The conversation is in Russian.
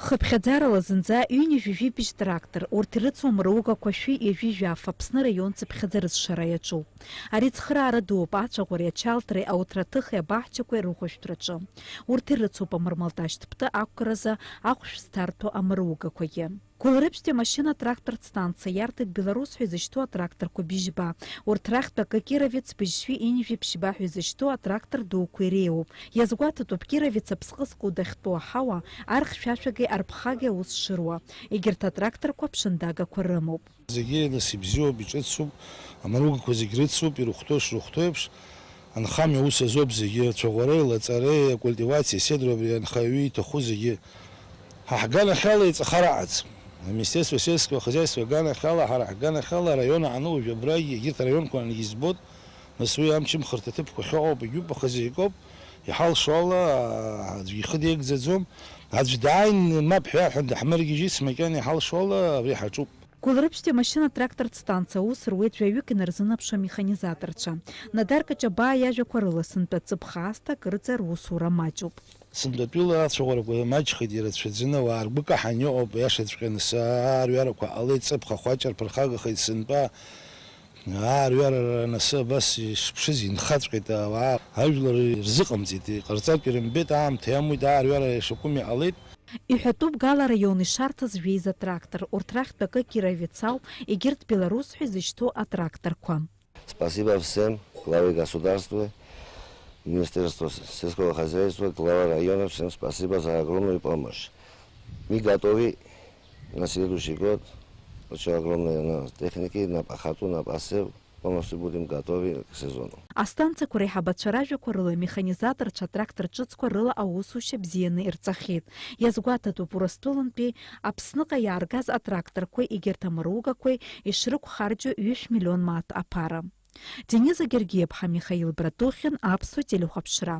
Хыԥхьаӡарала зынӡа ҩынҩажәижәибжь трактор, урҭ ирыцуам раугақәа шәи-ҩажәижәаф Аԥсныра ионцыԥхьаӡа рызшара иаҿуп. Ари цхыраара дууп ацәаӷәареи ачалтреи ауҭраҭыхи абаҳчақәеи рыхәашәтәраҿы. Урҭ ирыцуп амырмалташь ҭԥты ақәкразы ахәшә зҭарҭәо амыругақәагьы. Гәылрыԥшьтәи машьына-трактор станциа иарҭеит Беларусь ҳәа изышьҭоу атракторқәа бжьба. Урҭ рахьтәи Кировец быжьшәи Инжәи ԥшьба ҳәа изышьҭоу атрактор дуқәа иреиуоуп. Иазгәаҭатәуп Кировец аԥсҟызкуа дахьтәоу аҳауа архьшәашәаги арԥхаги аус шыруа. Егьырҭ атракторқәа ԥшындагақәа рымоуп. Зегьы нас ибзиоуп, иҿыцуп, амаругақәа зегь рыцуп, ирыхәҭоу шрыхәҭоу еиԥш. Анхамҩа ус азоуп зегьы, ацәаӷәареи, лаҵареи, акультивациа, седроу абри анхаҩы иҭаху зегьы. Ҳаҳганахьала иҵахараҟац. Министерство сельского хозяйства ганахьала, ҳара ҳганахьала араион аҟны уажә абра егьырҭ араионқәа избоит, нас уи амчымхырҭа ҭыԥқәа хьаҟоуп, егьуп, аха зегьакоуп, иҳалшо ала аӡәы ихы деигӡаӡом, аӡәы дааин мап ҳәа даҳмыргьежьит, макьана иҳалшо ала абри ҳаҿуп. Гәылрыԥшьтәи машьына-трактортә станциа аус руеит жәаҩык инарзынаԥшуа амеханизаторцәа. Надар Каҷабаа иажәақәа рыла сынтәа ҵыԥх-аасҭак рыҵа русура маҷуп. Сынтәатәиала ацәаӷәарақәа маҷхеит ирацәаӡаны, ауаа ргәы каҳан иҟоуп, иашаҵәҟьаны аарҩарақәа ҟалеит, ҵыԥх ахәаҷ рԥырхагахеит сынтәа. Аарҩара насы абас ишԥшыз инхаҵәҟьеит ауаа, ажәлар ирзыҟамҵеит, иҟарҵартә ирымбеит, аамҭа иамуит, аарҩара ишакәым иҟалеит. Иҳәатәуп Гала раион ишарҭаз жәеиза трактор, урҭ рахьтәи акы Кировец ауп, егьырҭ Беларусь ҳәа изышьҭоу атракторқәа. Спасибо всем, главе государства, Министерству сельского хозяйства, глава района, всем спасибо за огромную помощь. Мы готовы на следующий год, очень огромные техники, на пахоту, на посев, полностью будем готовы к сезону. Астанциақәа реиҳабацәа ражәақәа рыла амеханизаторцәа атрактор ҿыцқәа рыла аусушьа бзианы ирҵахьеит. Иазгәаҭатәуп Урыстәылантәи Аԥсныҟа иааргаз атракторқәеи егьырҭ амаругақәеи ишрықәхарџьо 1 миллион маҭ аԥара. Дениза Гергиев-ҳа, Михаил Братухин, Аԥсуа телехәаԥшра.